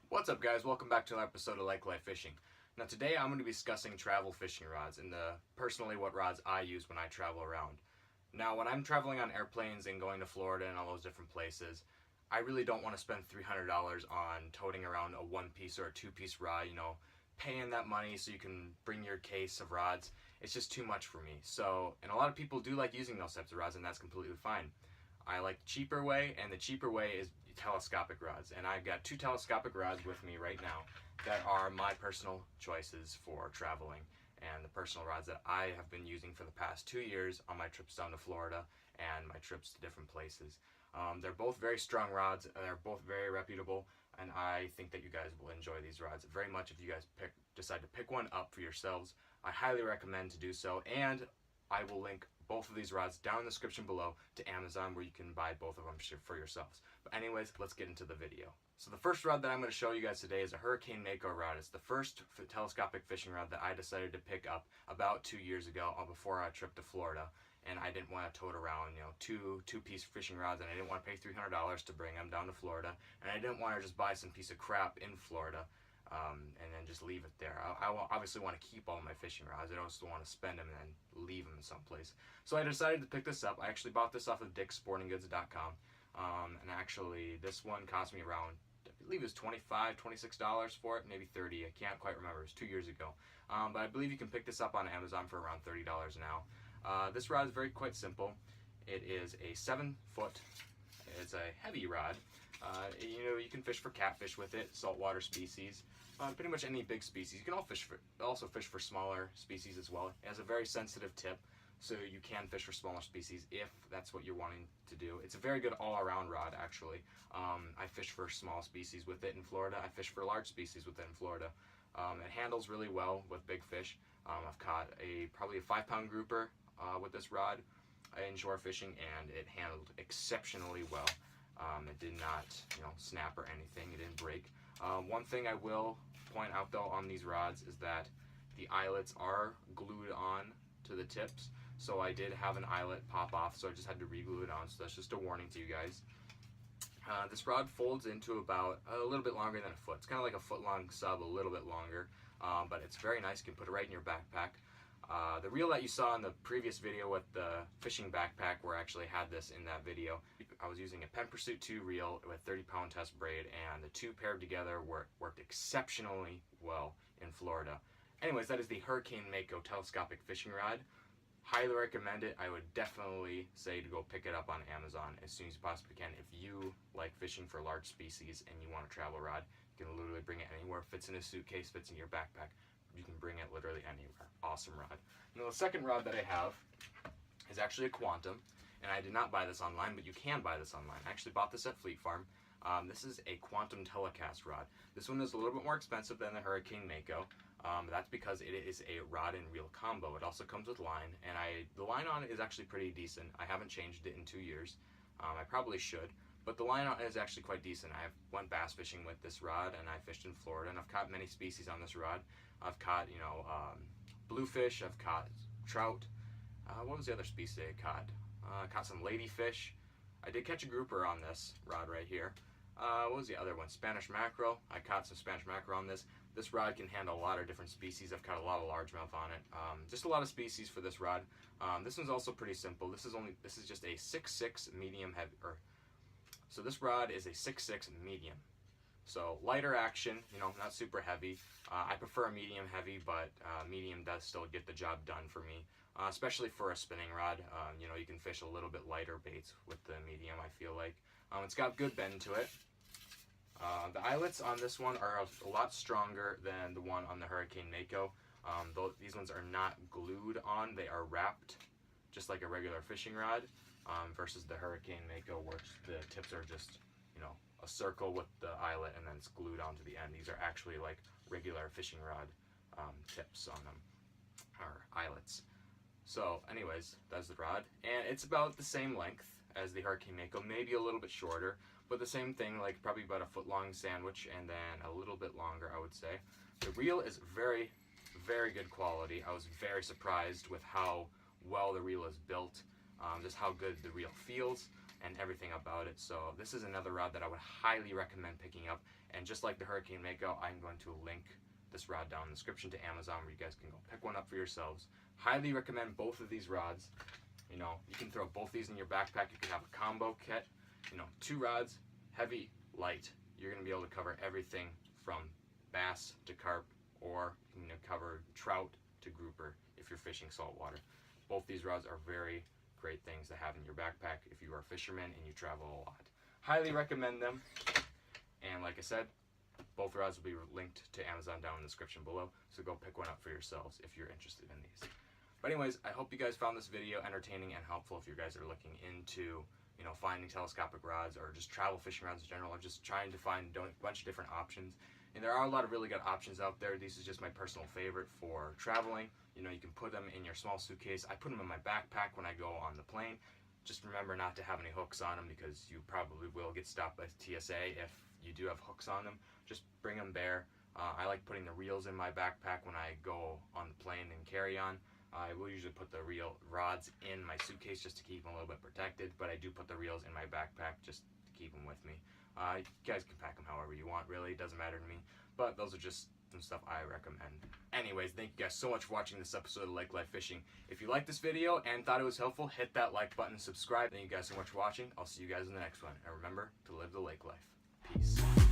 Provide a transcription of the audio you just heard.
What's up, guys? Welcome back to another episode of Like Life Fishing. Now today I'm going to be discussing travel fishing rods and personally what rods I use when I travel around. Now when I'm traveling on airplanes and going to Florida and all those different places, I really don't want to spend $300 on toting around a one-piece or a two-piece rod, paying that money so you can bring your case of rods. It's just too much for me. And a lot of people do like using those types of rods, and that's completely fine. I like the cheaper way, and the cheaper way is telescopic rods. And I've got two telescopic rods with me right now that are my personal choices for traveling, and the personal rods that I have been using for the past 2 years on my trips down to Florida and my trips to different places. They're both very strong rods, they're both very reputable, and I think that you guys will enjoy these rods very much if you guys decide to pick one up for yourselves. I highly recommend to do so, and I will link both of these rods down in the description below to Amazon, where you can buy both of them for yourselves. But anyways, let's get into the video. So the first rod that I'm going to show you guys today is a Hurricane Mako rod. It's the first telescopic fishing rod that I decided to pick up about 2 years ago before our trip to Florida. And I didn't want to tote around, two-piece fishing rods, and I didn't want to pay $300 to bring them down to Florida. And I didn't want to just buy some piece of crap in Florida and then just leave it there. I obviously want to keep all my fishing rods. I don't just want to spend them and then leave them someplace. So I decided to pick this up. I actually bought this off of dicksportinggoods.com. And actually, this one cost me around, I believe it was $25, $26 for it, maybe $30. I can't quite remember. It was 2 years ago. But I believe you can pick this up on Amazon for around $30 now. This rod is quite simple. It is a 7-foot. It's a heavy rod. You can fish for catfish with it, saltwater species, pretty much any big species. You can also fish for smaller species as well. It has a very sensitive tip, so you can fish for smaller species if that's what you're wanting to do. It's a very good all-around rod, actually. I fish for small species with it in Florida. I fish for large species with it in Florida. It handles really well with big fish. I've caught probably a 5-pound grouper with this rod in shore fishing, and it handled exceptionally well. It did not, snap or anything. It didn't break. One thing I will point out though on these rods is that the eyelets are glued on to the tips. So I did have an eyelet pop off, so I just had to re-glue it on. So that's just a warning to you guys. This rod folds into about a little bit longer than a foot. It's kind of like a foot-long sub, a little bit longer, but it's very nice. You can put it right in your backpack. The reel that you saw in the previous video with the fishing backpack, where I actually had this in that video, I was using a Penn Pursuit 2 reel with 30-pound test braid, and the two paired together worked exceptionally well in Florida. Anyways, that is the Hurricane Mako telescopic fishing rod. Highly recommend it. I would definitely say to go pick it up on Amazon as soon as you possibly can. If you like fishing for large species and you want a travel rod, you can literally bring it anywhere. Fits in a suitcase, fits in your backpack. You can bring it literally anywhere. Awesome rod. Now the second rod that I have is actually a Quantum, and I did not buy this online, but you can buy this online. I actually bought this at Fleet Farm. This is a Quantum telecast rod. This one is a little bit more expensive than the Hurricane Mako. That's because it is a rod and reel combo. It also comes with line, and the line on it is actually pretty decent. I haven't changed it in 2 years. I probably should, but the line on it is actually quite decent. I went bass fishing with this rod, and I fished in Florida, and I've caught many species on this rod. I've caught, bluefish. I've caught trout. What was the other species I caught? I caught some ladyfish. I did catch a grouper on this rod right here. What was the other one? Spanish mackerel. I caught some Spanish mackerel on this. This rod can handle a lot of different species. I've caught a lot of largemouth on it. Just a lot of species for this rod. This one's also pretty simple. This is just a 6.6 medium heavy. So this rod is a 6.6 medium. So lighter action, not super heavy. I prefer a medium heavy, but medium does still get the job done for me, especially for a spinning rod. You can fish a little bit lighter baits with the medium, I feel like. It's got good bend to it. The eyelets on this one are a lot stronger than the one on the Hurricane Mako. These ones are not glued on, they are wrapped just like a regular fishing rod, versus the Hurricane Mako, where the tips are just, a circle with the eyelet and then it's glued onto the end. These are actually like regular fishing rod tips on them, or eyelets. So anyways, that's the rod, and it's about the same length as the Hurricane Mako, maybe a little bit shorter, but the same thing, like probably about a foot-long sandwich, and then a little bit longer, I would say. The reel is very, very good quality. I was very surprised with how well the reel is built, just how good the reel feels. and everything about it. So this is another rod that I would highly recommend picking up. And just like the Hurricane Mako, I'm going to link this rod down in the description to Amazon where you guys can go pick one up for yourselves. Highly recommend both of these rods. You know, you can throw both these in your backpack. You can have a combo kit. You know, 2 rods, heavy, light. You're going to be able to cover everything from bass to carp, or you can cover trout to grouper if you're fishing saltwater. Both these rods are very great things to have in your backpack if you are a fisherman and you travel a lot. Highly recommend them. And like I said, both rods will be linked to Amazon down in the description below, so go pick one up for yourselves if you're interested in these. But anyways, I hope you guys found this video entertaining and helpful if you guys are looking into, you know, finding telescopic rods or just travel fishing rods in general, or just trying to find a bunch of different options. And there are a lot of really good options out there. This is just my personal favorite for traveling. You know, you can put them in your small suitcase. I put them in my backpack when I go on the plane. Just remember not to have any hooks on them, because you probably will get stopped by TSA if you do have hooks on them. Just bring them bare. I like putting the reels in my backpack when I go on the plane and carry on. I will usually put the reel rods in my suitcase just to keep them a little bit protected, but I do put the reels in my backpack just to keep them with me. You guys can pack them however you want, really. It doesn't matter to me, but those are just some stuff I recommend. Anyways, thank you guys so much for watching this episode of Lake Life Fishing. If you liked this video and thought it was helpful, hit that like button, subscribe. Thank you guys so much for watching. I'll see you guys in the next one. And remember to live the lake life. Peace.